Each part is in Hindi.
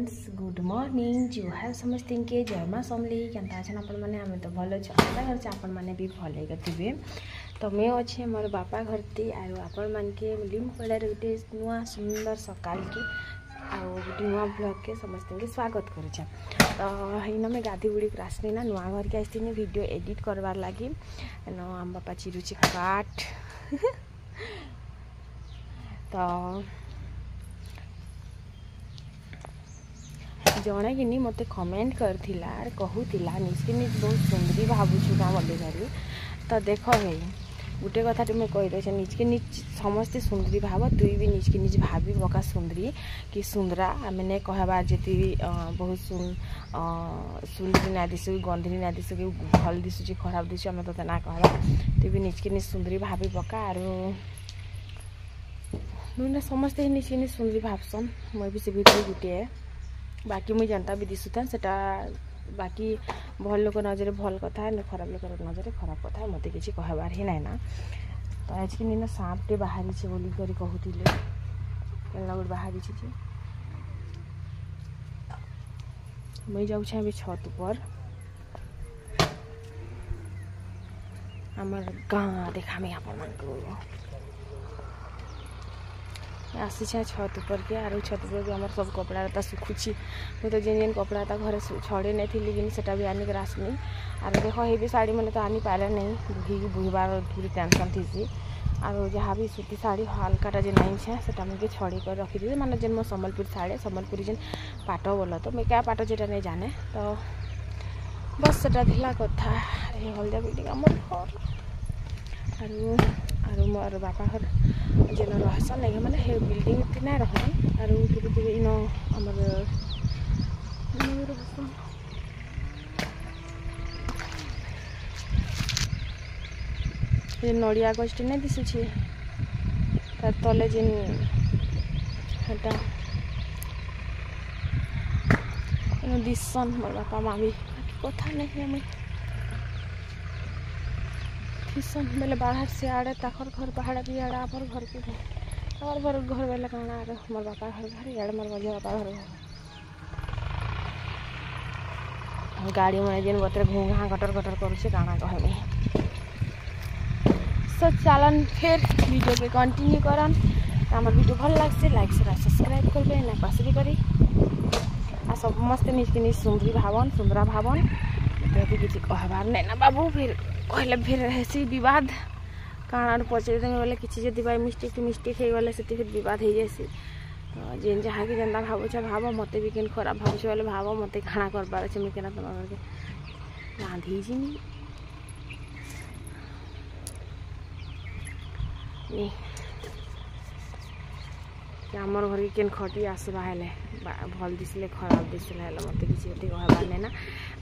फ्रेंड्स गुड मॉर्निंग जुहार समस्त के जय माँ समली केन्ता अच्छे आपण मैंने आम तो भल अच्छे आशा कर आपण मैंने भी भल थे। तो मैं अच्छे मोर बापा घर ती आउ आपण मान के लिम पड़ार गोटे नुआ सुंदर सकाल की आउ गोटे नुआ ब्लॉग के समस्त के स्वागत करुचे। तो इन मैं गाधी बुड़ी आसनी ना नुआ घर के आसनी वीडियो एडिट करवार लगी न आम बापा चिरुची काट तो जड़े कि मत कमेंट करथिला कहूला निज निज बहुत सुंदरी भावुछु क्या बोली करी। तो देख भाई गोटे कथा तुम कहीदे निज के निज समस्ते सुंदरी भाव तुई भी निज के निज भाभी पका सुंदरी कि सुंदरा आम नहीं कहबार जी बहुत सुंदरी ना दिशु गंधरी ना दिशु कि भल दिशुची खराब दिशु आम तो ना कहबा तु भी निज के निज सुंदरी भाभी पका आर समस्ते निज के निज सुंदरी भावसन मैं भी से भीतर गोटे बाकी मुझे जनता भी दिशुता सेटा बाकी भल लोक नजर भल कथा है खराब लोक नजर खराब कथा मत किसी कहबार ही ना। तो आज की दिन सांपटे बाहरी छे बोली करी कहूतिले केला गोटे बाहरी छे मैं जाऊँ अभी छत पर आमर गाँ देखा मैं आप आसी छत ऊपर के आर छत ऊपर भी आम सब कपड़ा लता सुखुची मुझे तो जेन कपड़ा लता घर छड़े नहीं थी कि सेटा भी आनिक आसनी आर देख ये साड़ी मैंने तो आनी पारे नहीं बुही बुहबार पूरी टेंशन थी आर जहाँ भी सूती साड़ी हल्काटा जो नहीं है मुझे छड़ी कर रखी थी माने जेन मो सम्बलपुर साड़ी सम्बलपुरी जेन पाट बोल तो मैं क्या पाट जेटा नहीं जाने तो बस सेटा थिला कथा हल्दिया बिल्डिंग आम घर आर मोर बापा घर जेन रहसन नहीं मैंने हे बिल्डिंग इतनी ना रहन आर इन आमर नड़िया गछटी नहीं दिशुची तार तले जेन हेटा दिसन मोर बापा माँ भी कथा नहीं हमें बेले बाहर से आड़े ताखर घर पहाड़ भी आड़े आपर घर के और घर बेले कण आर मोर बापा घर घर इे मोर मझे बापा घर गाड़ी मैंने जेन बतरे घूघा गटर गटर करुचे काଣା कहबे। सो चलन फिर वीडियो के कंटिन्यू करन आमर वीडियो भल लागसे लाइक शेयर सब्सक्राइब करबे ना पास भी करी आ समस्त निज के निज सुंदरी भावन सुंदरा भावन तो किसी कहबार नहीं ना बाबू फिर कहले फिर ऐसी विवाद काण पचारे देंगे बोले किसी जब भाई मिस्टेक हो गले से फिर विवाद हो जाए तो जेन जहाँ कि जेनता भावुचा भाव मत भी केन खराब भावुचे बोले भाव मत खाना करबार अच्छे मुझे तुम घर रांधी जीनी आमर घर के केन खटी आसवा हेले भल दिसले खराब दिसले हेले मत किसी कहबार नहीं ना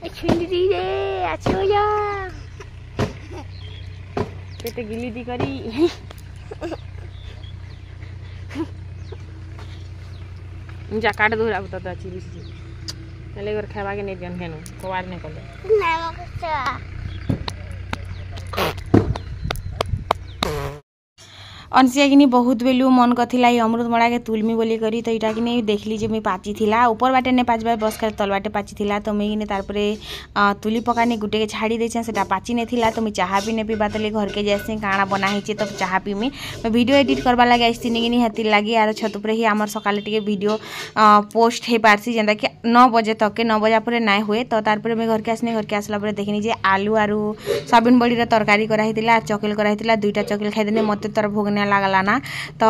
छुंदरी रे अच्छो जा केते गिली दी करी जा काट दूरा तो अच्छी दिसी चले घर खावा के नहीं दियन हेनु कोवार नहीं कले अनसिया कि बहुत बेलू मन कथिला अमृतमड़ा के तुलमी बोली करी तो इटा कि देखली जे मैं पाची थिला ऊपर बाटे नहीं पाचबा बस कर तल बाटे पाची थिला तो मैं कि तारपरे तुली पकानी गुटे के छाड़ी देछे सेटा पाची नहीं थिला तो मैं चाहा भी नहीं पीबा तले घर के जैसे काଣା बना है तो चाहा पीमी मैं वीडियो एडिट करवा लगे आसनी कि हेती लगी आर छत पर ही आमर सकाले टिके वीडियो पोस्ट हो पारसी जेनता कि 9 बजे तक के 9 बजे पर ना हुए तो तारपरे मैं घर के आसनी घर के आसला पर देखनी जे आलू आरु सोयाबीन बड़ी तरकारी कराइला चकल कराइला दुईटा चकल खाईदेने मत तर भोग लागला ना तो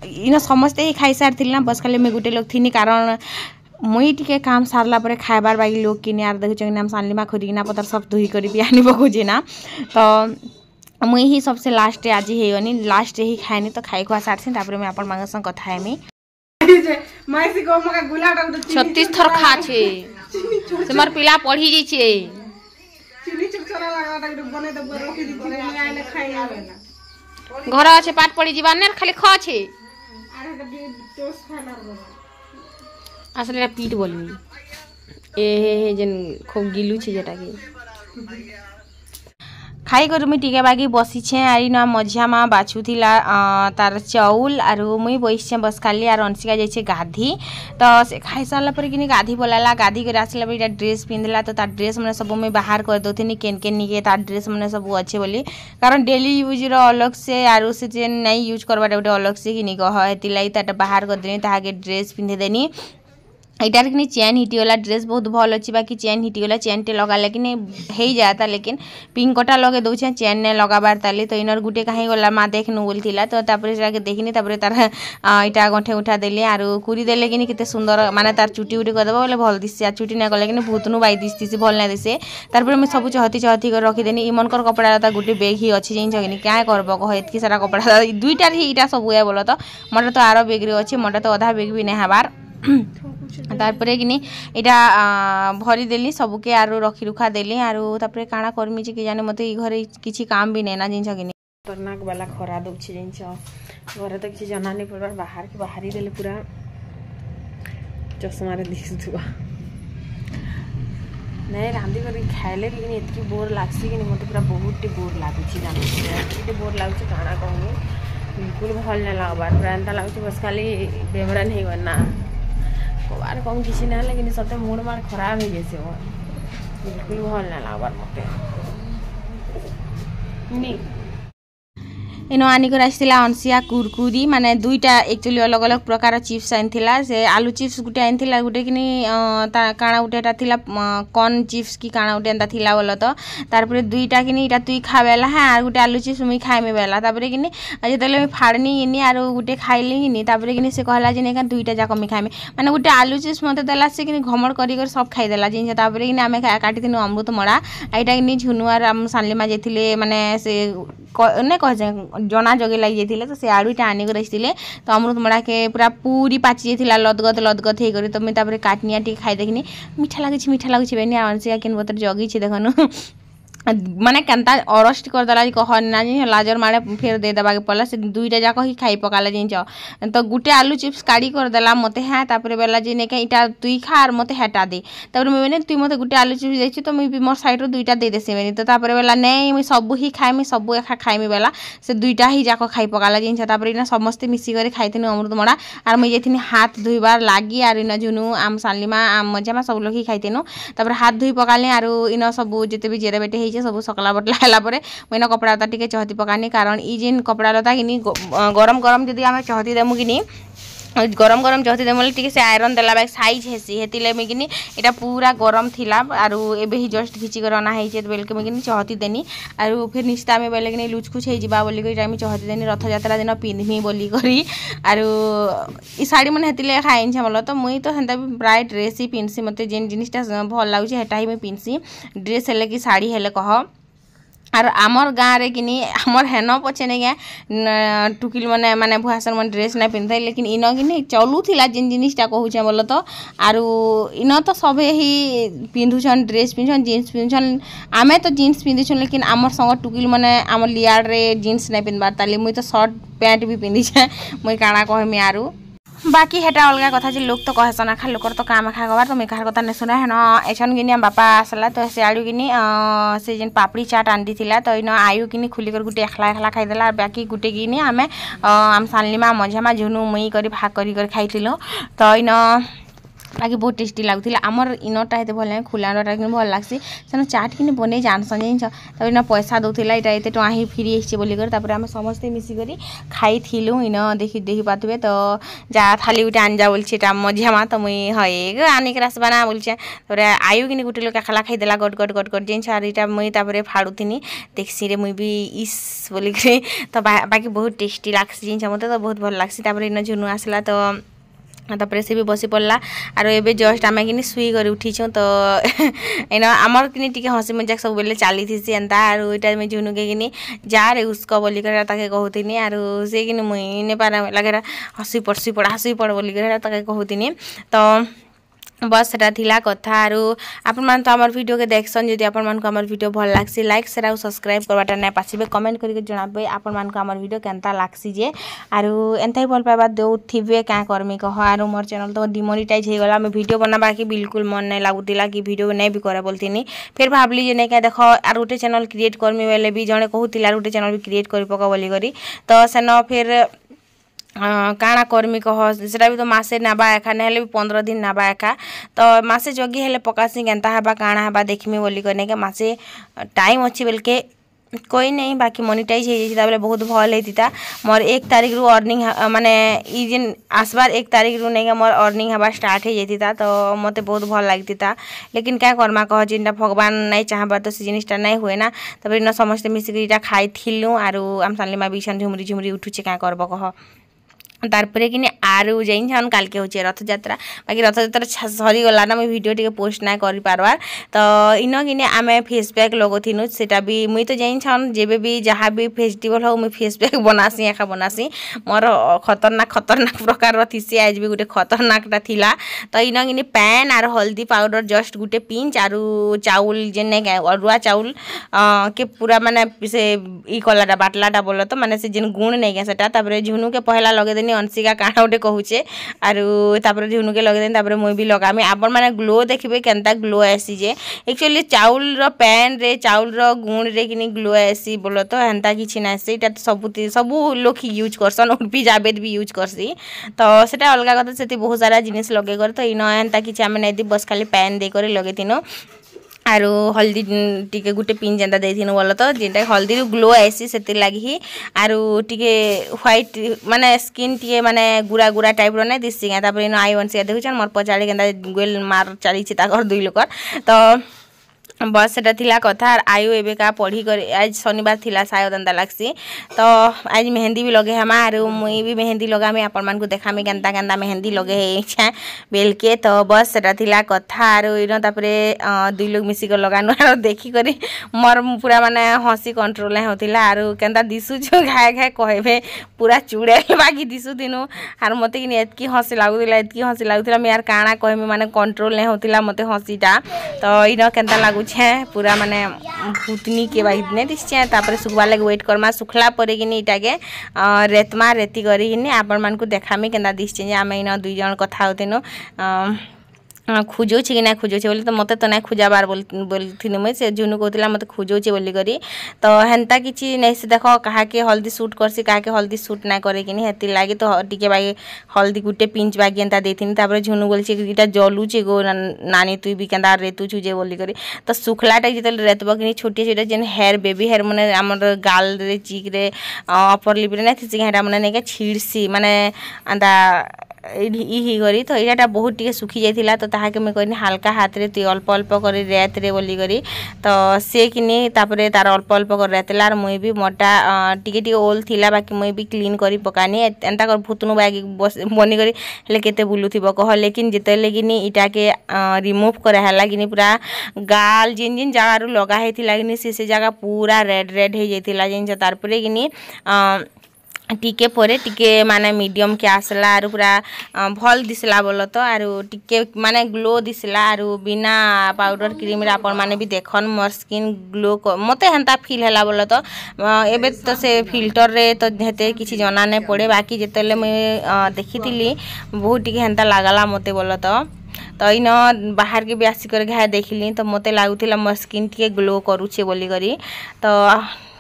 इन समस्ते ही खाई सारी ना बस खाली मैं गोटे लोग थी कारण मुई टिके काम सारला परे खाइबार बाकी लोग किने आर देखुचे नाम सानलीमा खोरिकिना पतर सब धुई कर भी आनी खोजे ना तो मुई ही सबसे लास्ट आज हेनी लास्ट ही खाएनी तो खाई खुआ सारसी तापर मैं अपन मांग संग कथा हेमी 36 थर खा छे से मोर पिला पढ़ी जी छे चिनी चुचरा लगा बने दब रोटी दी चिनी आइले खाई आवे ना घर अच्छे पाठ पढ़ी जीवान ने खाली खा छे असले पीठ बोलमी ए जेन खूब गिलू छे जेटा की खाई कर मुई टिके बागी बसीछे आरी ना मझिया माँ बाछुला तार चाउल आरु मुई बसछे बस खाली आर अंशिका जाइछे गाधी तो से खाई सारा पर कि गाधी बोलाला गाधी कर आसला बेटा ड्रेस पिंधला तो तार ड्रेस मैंने सब मुई बाहर कर दौनी केन केन निके तार ड्रेस मैंने सब अच्छे बोली कारण डेली यूज अलग से आरु से नहीं यूज करवा गोटे अलग से कि नहीं कह हेती ताटा बाहर करदेनी ताके ड्रेस पिंधेदेनी इटार कि चेन हिटीगला ड्रेस बहुत भल अच्छी बाकी चेन हिटीगला चेन टे लगा लेकिन हो जाता लेकिन पिंकटा लगे दौचे चेन ने लगाबार ताली तो इनर गुटे कहीं गला माँ देखनु बोलता तो तापर देखनी तापर तार इटा गंठे उठा देली आरु कुरी देले कि केते सुंदर माने तार चुटी उटी करदेव बोले भल दिशे चुटी ना कले कि भूतनु बाई दिशे भल ना दिशे तार मैं सब चहती चहती कर रखीदेनी इमनकर कपड़ा लता गुटे बेग ही अच्छी जिन कि क्या करब कह एतकी सारा कपड़ा दुईटार ही इटा सब हुए बोल तो मोटा तो आर बेग अच्छे मोटा तो अधा बेग भी नहीं हबार तारपरे कि इटा भरी देली सबके आरु रखी रुखा देली आरु तापरे काଣା करमी कि जाने मत घरे किसी काम भी नहीं ना जिन कि खतरनाक वाला खरा दौर जिन घर तो किसी जना नहीं पड़बार बाहर के बाहरी देले पूरा चश्मा दिखुआ नहीं रांधि कर खाइले भी इतनी बोर लगसी कि मत पूरा बहुत बोर लगुच जानते बोर लगुच काଣା कहूँ बिल्कुल भल नहीं लगबार पूरा एंता लगुच बस खाली बेमरा नहीं करना कबार कम किसी ना लेकिन सत्य मूड मार खराब हो जैसे बिल्कुल भल ना लगबार मत इन आनिकर आसला अंशिया कुरकुरी माने दुईटा एक्चुअली अलग अलग प्रकार चिप्स आनीला से आलू चिप्स गुटे आनीला गुटे कि काଣା गुटेटा थिला कॉर्न चिप्स की काଣା गुटे एंता थिला बोल तो तारपरे दुईटा कि इटा तुई खावेला हाँ आर गुटे आलू चिप्स मुई खाइमे बेला तापरे कि जितेबाला मुई फाड़नी कि आर गुटे खाइली कि तापरे कि से कहला जे नहीं दुईटा जाक मुई खाइमे माने गुटे आलू चिप्स मते देला से कि घमड़ कर सब खाईदेला जिन तापरे कि आमे काटिथिनु अमृत मड़ा एटा कि झुनु आर आम सानलीमा जाइथिले माने से ने कह जना जगे लगी जाइए तो से आड़ूटा आनिक रखिले तो अमृत मड़ा के पूरा पूरी पाची जाइए लदगत लदगत होकर तो मुझे काटनिया टी खाई देखनी मीठा लगुच बेनी अंशिका केन बतर जगी देखनु माने केनता अरस्ट करदेला कहना लाजर माड़े फेर दे देवा पड़ा से दुईटा जाक ही खाई पकाला जिन तो गुटे आलू चिप्स काढ़ी करदेला मत हाँ तापर बेला जे नहीं इटा तुई खा और मत हेटा दे तापर मुझे तुई मत गुटे आलू चिप्स देखी तो मुझे मोर साइड दुईटा दे देसी बेनी तो तापर बेला नहीं मुझे सब ही खाए मुझे सब एखा खाइमी बेला से दुईटा ही जाक खाई पकाला जिन तापर इना समस्ते मिसिक खाइथिनु अमृत मड़ा और मुझे जाइथिनी हाथ धोइबार लागी और इन झुनु आम सानलीमा आम मजामा सब लोग ही खाइथिनु तापर हाथ धोई पकाली और इन सब जिते भी जेरे बेटे सब सकला बटला है मैंने कपड़ा लता टे चहती पकानी कारण ई जेन कपड़ा लता कि गरम गरम जदि आम चहती देमु कि गरम गरम चहती देमु टे से आयरन देला बैग साइज हेसी हेतिले मुझे इटा पूरा गरम थिला आरु एबे ही जस्ट घिची कर अना है बेल के मुझे चहती देनी आरु फिर निश्चित आम बेले कि लुचकुच हो जा बोलिक चहती देनी रथ यात्रा दिन पिंधमी बोली करी आरु ई साड़ी मैंने हेतिले खाई बोल तो मुई तो हेन्ता भी प्राय ड्रेस ही पिंधसी मत जेन जिनिसटा भल लगुच हेटा ही मुई पिंधसी ड्रेस हेले कि साड़ी हेले कह और आमर गाँव रे कि आमर हेन पचे नहीं क्या टुकिल मैंने माने भुआसन मन ड्रेस नहीं पिंधे लेकिन इन कि चलूला जिन जिनिसटा कहूँ बोल तो आरु इन तो सबे ही पिंधुछन ड्रेस पिंधुछन जीन्स पिंधुछन आमे तो जीन्स पिंधुछन लेकिन आमर संग टुकिल मैंने आम लियाड़ रे जीन्स नहीं पिंधबार ताली मुई तो शर्ट पैंट भी पिंधिछे मुई काଣା कहमी आरु बाकी हेटा अलग कथा जे लोग तो कहसन खा लोकर तो काम खा गबार तो मैं कहार कथा नहीं सुना है ना एछन गिनी बापा आसला तो से आड़ू गिनी से जेन पापड़ी चाट आंदी थिला तो इन आयु किनी खुलिकर गुटे एखला एखला खाईदेला बाकी गुटे गिनी आमे आम सानलीमा मझामा झुनु मुई करी भाग कर खाइथिलो तो इन बाकी बहुत टेस्टी लगुला आमर इनटा हेते भल खुलाटा कि भल लगसी से चाट कि बन जानसन जिन तब इन पैसा दौला यहाँ एत टଙ୍କା ही फ्री आसी बोलिकर आम समस्ते मिसिक खाइलु इन देखी पाथे तो जा थाली गुटे आनजा बोलछे मझिया तो मुई हे आनिक आसबा ना बोलछे तब आयु कि गोटे लोक खाला खाईदेला गट गट गट गट जिन इटा मुई फाड़ुनी देखसी रे मुई भी इस बोलिक तो बाकी बहुत टेस्टी लगसी जिन मत तो बहुत भल लगसी इन झुनु आसला तो तापर से भी बसी पड़ला और एबे जस्ट आम कि शुई कर उठीछूँ तो इन आमर कि टी हसी मजाक सब बेले चली थी एंता और इटा मैं झुनुके कि जा रे उसको बोलिक कहूनी और से कि मुई ने पारा लगे हसी पड़ बोलिक कहूनी तो बस सेटा थिला कथा आरो आपन मान तो हमर वीडियो के देखसन जदि आपन मान को हमर वीडियो भल लागसी लाइक शेयर और सब्सक्राइब करबाटा नै पासिबे कमेंट करके जणाबे आपन मान को हमर वीडियो केनता लागसी जे आरो एंतै भल पाबा देउ थिबे का करमी कह आरो मोर चैनल तो डिमोनेटाइज हे गला मैं वीडियो बनाबा के बिल्कुल मन नै लागुतिला कि वीडियो नै भी करे बोलतिनी फिर भाबली जे नै का देखो आरो गोटे चैनल क्रिएट करमी बेले भी जणे कहूतिला आरो गोटे चैनल भी क्रिएट करि पका बोली करी तो सेनो फिर काଣା करमी कह सेटा भी तो मासे नाबा एका नहेले भी 15 दिन नाबा एका तो मासे जगी हेले पकासी केनता हबा काଣା हबा देखमी बोली करने के मासे टाइम अच्छी बेलके कोई नहीं बाकी मोनेटाइज हो जाता बेले बहुत भल होता मोर 1 तारीख रु अर्निंग माने ई जिन आसबार 1 तारीख रु नहीं मोर अर्निंग हवा स्टार्ट हो जाता तो मते बहुत भल लगता लेकिन क्या करमा कह जिनटा भगवान नहीं चाहबा तो से जिनिसटा नहीं हुए ना तबे न समस्त मिसिक खाई थिलु आरो आम सालिमा बिछन झुमरी झुमरी उठुचे क्या करब कह तारपरे कि आरु जाइन काल के होचे रथ यात्रा बाकी रथ यात्रा सरी गला ना मैं वीडियो टिके पोस्ट ना करि पारवार तो इन कि आमे फेस पैक लगोथिनु सेटा भी मुई तो जाइन छन जेबे भी जहाँ भी फेस्टिवल हो मुई फेस पैक बनासी एका बनासी मोर खतरनाक प्रकार थिसी आज भी गुटे खतरनाकटा थिला तो इन कि पैन आर हल्दी पाउडर जस्ट गुटे पिंच आरु चाउल जेने अरुआ चाउल के पूरा माने से ई कलाटा बाटलाटा बोल तो माने से जेन गुण नहीं गया सेटा तापरे झुनु के पहला लगे देनी अंशिका काना गोटे कहूचे आरु तापर झुनु के लगे देनी तापर मुई भी लगामी आपण माने ग्लो देखिबे केनता ग्लो आसी जे एक्चुअली चाउल रो पैन रे चाउल रो गुण रे किनी ग्लो आसी बोलो तो हेंता किछि ना सेटा तो सबु लोग यूज करसन उर्पी जावेद भी यूज करसी तो सेटा अलगा कथा सेति बहुत सारा जिनिस लगे कर तो इनो हेंता किछि आमे नै दी बस खाली पैन दे करे लगे तिनो आरो हल्दी टिके गुटे पिन जेंता देथिनु बोल तो जेंता हल्दी ग्लो आसी सेति लागि ही आरो टिके व्हाइट माने स्किन टिके माने गुरा गुरा टाइप रो नै दिसि गा तापर इन आई वंस देखुछन मोर पचाली केंता गोल मार चाली चिता कर दुई लोकर तो बस सेटा थिला कथा आयु एबे का पढ़ी कर आज शनिवार थिला शायद अंदा लागसी तो आज मेहंदी भी लगे हमा आरो मुई भी मेहंदी लगामी आपन मान को देखामी केनता केनता मेहंदी लगे हे इच्छा बेल के तो बस सेटा थिला कथा आरो इनो तापरे दुई लोग मिसी कर लगानु आरो देखि करी मोर पूरा माने हंसी कंट्रोल नै होतिला आरो केनता दिसु जो घाय घाय कहबे पूरा चुड़ेल बाकी दिसु दिनु आर मते कि एतकी हंसी लागुतिला मैं यार काना कहमी माने कंट्रोल नै होतिला मते हंसीटा तो इनो केनता लागु पूरा माने भूतनी के बाई ने दिसछे तापर सुखबा लगे वेट करमा सुखला परे कि इटा के रेतमा रेती करी कि आपण मान को देखामी केनता दिसछे जे आमे इन दुई जण कथा होतेनो खोजोचे कि ना खोजोचे बोली तो मते तो ना खोजाबार बोलथिनी मैं से झुनु कहतिला मते खोजोचे बोली करी तो हेंता किछि नै से देखो कहा के हल्दी शूट करसी कहा के हल्दी शूट ना करे कि हेति लागी तो टिके बाई हल्दी गुटे पिंच बागी एंता देथिनी तापर झुनु बोलछे कि इटा जलुचे गो नानी तुई भी केंदा रेतु छुजे बोली करी तो सुखलाटा जितल रेतबो कि छोटी छोटी जेन हेयर बेबी हेयर माने हमर गाल रे चीक रे अपर लिप रे ना थिसी हेटा माने नै के छिड़सी माने अंदा ई करी तो यहाँ बहुत टे सुखी जाइला तो ताके मैं कहनी हाल्का हाथ रे तु अल्प अल्प कर रेत रे बोली करी तो से किनी तापरे तार अल्प अल्प कर रेतला और मुई भी मोटा टिके टिके ओल थिला बाकी मुई भी क्लीन करी पकानी एंता कर भूतनु बागी बनी करी हेले केते बुलुथिबो कह लेकिन जेतेले किनी इटा के रिमूव करे हला किनी पूरा गाल जिन जिन जगह रु लगा हेथिला किनी से जगह पूरा रेड रेड हे जाइतिला जिन तारपरे किनी टिके परे टिके माने मीडियम के आसला आरु पूरा भल दिसला बोलो तो आरु टिके माने ग्लो दिसला आरु बिना पाउडर क्रीम रे आपण माने भी देखन मोर स्किन ग्लो मते हंता फील हला बोलो तो एबे तो से फिल्टर रे तो हेते किछि जना नै पड़े बाकी जेतेले मैं देखिथिली बहुत टिके हंता लागला मते बोलो तो इन बाहर के भी आसिक घाय देखिली तो मते लागुथिला मोर स्किन टिके ग्लो करूछे बोली करी तो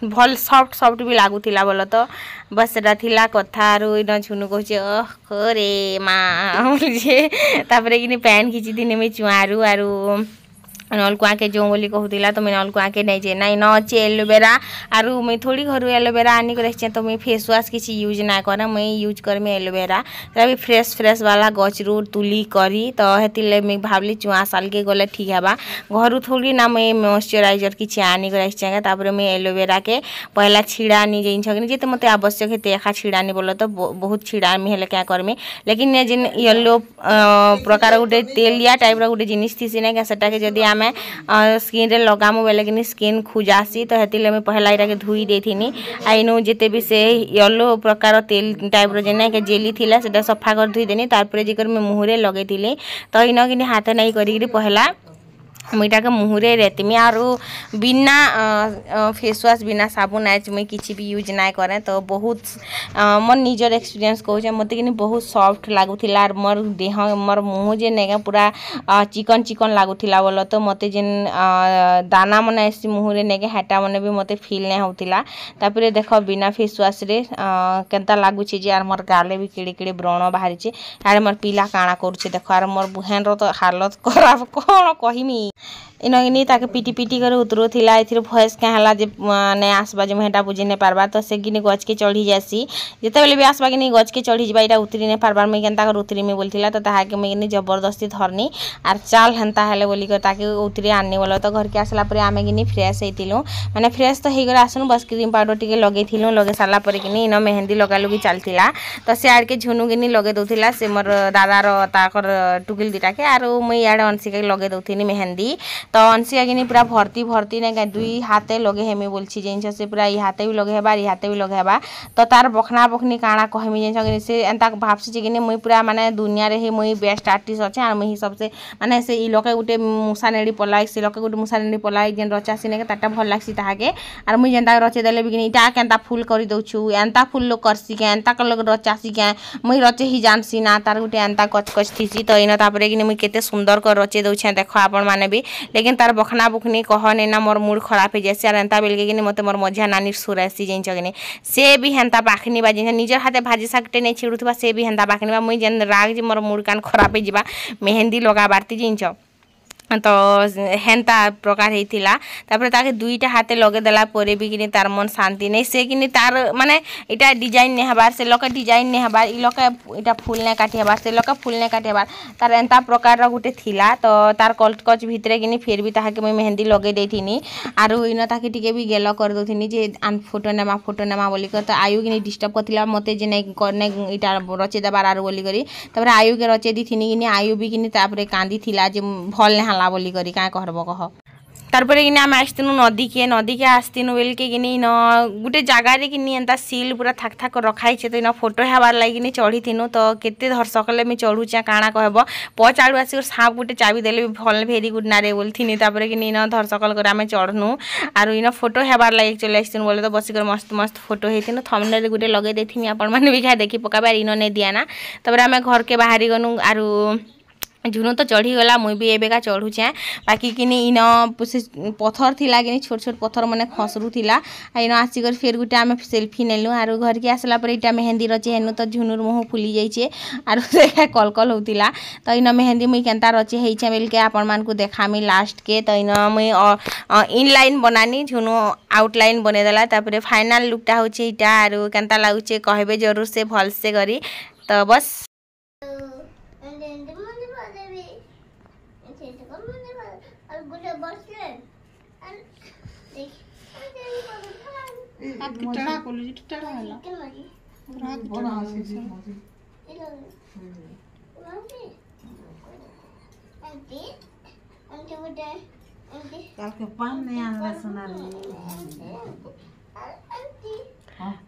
भल सॉफ्ट सॉफ्ट भी लागुथिला बोलो तो बस सेटा थिला कथा आरो इन झुनु कहचे रे माँ जे तापरे किनी पैन खिची दिने में चुआरू आरो नलकुआ के जो बोली कहूला तो मैं नलकुआ के नहीं जेना इन अच्छे एलोवेरा आरु मैं थोड़ी घर एलोवेरा आनी कर तो मैं फेस वाश किसी यूज ना कर मैं यूज करमी एलोवेरा भी फ्रेश फ्रेश वाला गच रू तुली करी तो हेतिले मैं भावली चुआ साल के गले ठीक है घर थोड़ी ना मैं मॉइस्चराइजर किसी आनी कर मैं एलोवेरा के पहला छिड़ानी जाइन जिते मत आवश्यक है एका छिड़ानी बोलो तो बहुत छिड़ामी हेल्ले क्या करमी लेकिन जिन येलो प्रकार गोटे तेलिया टाइप गोटे जिनिस थी ना सेटा के जदि आम स्किन रे लगामु बेले कि स्किन खुजासी तो हेतिले मैं पहला इटा के धुई देथिनी आइनु जेते भी से येलो प्रकार तेल टाइप रो जेना के जेली थिला सेटा सफा कर धुई देनी तारपरे जेकर मैं मुहरे लगे थिली तो इनो कि हाथ नहीं करी पहला मुईटा के मुहरे रेतमी और बिना फेस वाश बिना साबुन आज मुई किसी भी यूज ना करें तो बहुत मोर निजर एक्सपीरियंस कहूँ मत कि बहुत सॉफ्ट लगुला और मोर देह मोर मुँह जे नहीं पूरा चिकन चिकन लगुला बोल तो मत जेन दाना मन आसी मुहरे नहीं हेटा मन भी मत फिल नहीं होता तापर देख बिना फेस वाश रे केनता लगुचे जे मोर गाले भी किड़े किड़े व्रण बाहरी यार मोर पिला काଣା करुचे देख यार मोर बुहेन रो तो हालत खराब कौन कहमी इनगिनी ताके पिटी पिटी कर उतरुला ए भयस क्या है जे नहीं आसबा जो हेटा बुझी नहीं पार्बा तो से गिनी गच के चढ़ी जासी जिते बेले भी आसबा कि गच के चढ़ी जा यहाँ उतरी नहीं पार्बार मुझे केनता कर उतरी में बोलता तो ताके मुझे जबरदस्ती धरनी आर चाल हेन्ता हेले बोलिक ताके उतरी आनी बोल तो घर के आसला आम गिनी फ्रेश होइतिलु माने फ्रेश तो हो आसनु बस क्रीम पाउडर टी लगे लगे सारा पर कि इन मेहंदी लगा लुगी चलता तो से आड़ के झुनु गिनी लगे दौला से मोर दादार ताकर टुकिल दीटा के आर मुई इे अंशिका लगे दौनी मेहंदी तो अंशिका गिनी पूरा भर्ती भर्ती नहीं दुई हाथे लगे हेमी बोलছি जिनस से पूरा हाथे भी लगे हेबा हाथे भी लगे हेबा तो तार बखना बखनी काଣା कहमी जिन से एंता भावसी कि मुई पूरा माने दुनिया रे ही मुई बेस्ट आर्टिस्ट अच्छे और मुई सबसे माने से इ लोके गुटे मुसा नेड़ी पलाई से लोके गुटे मुसा नेड़ी पलाई जेन रचासी ने ताटा भल लागसी ताहाके और मुई जेंता रचे देले बिगिनी इटा केनता फुल करी दउछु एंता फुल लोग करसी के एंता कर लोग रचासी के मुई रचे ही जानसी ना तार गुटे एंता कच कच थीसी तो इन तापरे कि मुई केते सुंदर कर रचे दउछे देखो आपण माने भी लेकिन तार बखना बुखनी कहने ना मोर मूड खराब हो जाए और एंता बेल के मत मोर मझिया नानी सुरासी जिन कि से भी हेन्ता पाखनी बा जिन निजर हाथे भाजी सागटे नहीं छिड़ुवा से भी हेन्ता पाखनी बा मुई जेन राग जे मोर मूड कान खराब हो मेहंदी लगा बारती जिन तो हेन्ता प्रकार होता तापर ताके दुईटा हाथे लगे देला परे भी कि तार मन शांति नहीं से कि तार माने इटा डिजाइन नहीं हबार से लोके डिजाइन नहीं हबार इ लोके इटा फुल नहीं काटी हबार से लोके फुल नहीं काटी हबार तार एंता प्रकार गुटे थिला तो तार कच भितरे कि फिर भी ताके मुई मेहंदी लगे देथिनी आरो इन ताके टिके भी गेल कर दोथिनी जे आन फोटो नेमा बोली कर तो आयु कि डिस्टर्ब करथिला मते जे नहीं करने इटा रचे देबार आरो बोली करी तापर आयु के रचे दिथिनी कि आयु भी कि तापर कांदी थिला जे भल नहीं हाला बोली करी क्या कहब कह तारपरे कि आम आसतीनु नदी के आसतीनु बेल के कि न गोटे जगार कि एंता सील पूरा थाक थाक रखाई तो इन फोटो हेबार लगी चढ़ी थिनु तो केते धरसकले मुझे चढ़ुचे काଣା कहब पचाड़ू आस साप गोटे चाबी देले भल भेरी गुड नारे बोलथिनी तापर कि इन धरसकल कर आम चढ़नु आर इन फोटो हेबार लगी चले आसतीनु बोले तो बसिक मस्त मस्त फोटो होती थंबनेल गोटे लगे देथिनी आपण माने भी क्या देखी पकाबार इन नहीं दिया ना तापर आम घर के बाहरी गनु आरु झुनु तो चढ़ी गला मुई भी एबेका चढ़ुचे बाकी कि इन पथर थिला कि छोट छोट पथर मैंने खसरू थिला इन आसिक फिर गोटे आम सेल्फी नेलु आर घर के आसला पर इटा मेहंदी रचे हेनु तो झुनुर मुँह फुली जाइए आर कल कल होता तो इन मेहंदी मुई केनता रचे होइछे बेल के आपण मान को देखामी लास्ट के तो इन मुई इनलाइन बनानी झुनु आउटलाइन बनेदेला तापर फाइनाल लुकटा होचे इटा आर केनता लागुचे कहबे जरूर से भल से करी तो बस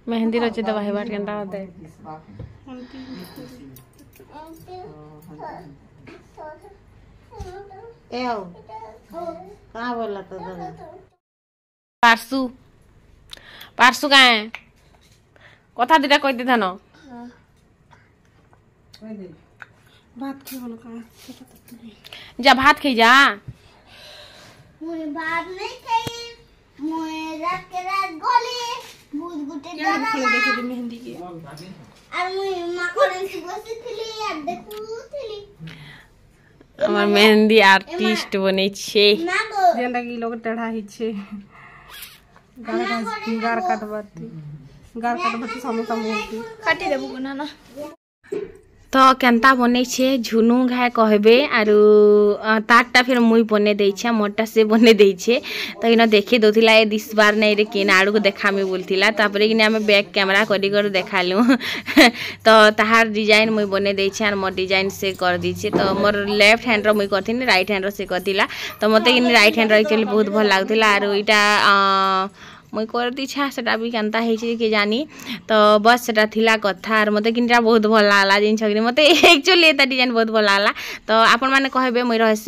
मेहंदी रचे तो भाई बात केनता होता है कहाँ बोला तो पार्सु पार्सु कहाँ है कथा दीटा कह दे न भात खे बोलो कहाँ जा भात खे जा मुझे भात नहीं खाई मुझे रात के रात गोली भूत गुटे डरा देखे थे मेहंदी के और मुझे मां को से बसी थी यार देखू थी আমার মেহেন্দি আর্টিস্ট বনেছে যেটা কি লোক টেढ़ा হিছে গার কাটবাতি সমস্ত মুহূর্তে কাটি দেবো না না तो केनता बनै छे झुनू घाय कहबे आरु तारटा फिर मुई बने देइ छे मोरटा से बने देइ छे तो इना देखि दोथिला ए दिस बार नै रे केन आडू को देखामी बोलथिला तापरे किने हमें बैक कैमरा करी कर देखालु तो ताहार डिजाइन मुई बने देइ छे आर मोर डिजाइन से कर दी छे तो मोर लेफ्ट हैंड रो मुई करथिन राइट हैंड रो से करथिला तो मते किने राइट हैंड रो एक्चुअली बहुत भल लागथिला आरु इटा मुई कर दी छा सेटा भी केनता हे छे के जानी तो बस सेटा थिला कथा आर मते किनटा बहुत भल लागला जिन छगरी मते एक्चुअली एता डिजाइन बहुत भल लागला तो आपन माने कहबे मुई रहसी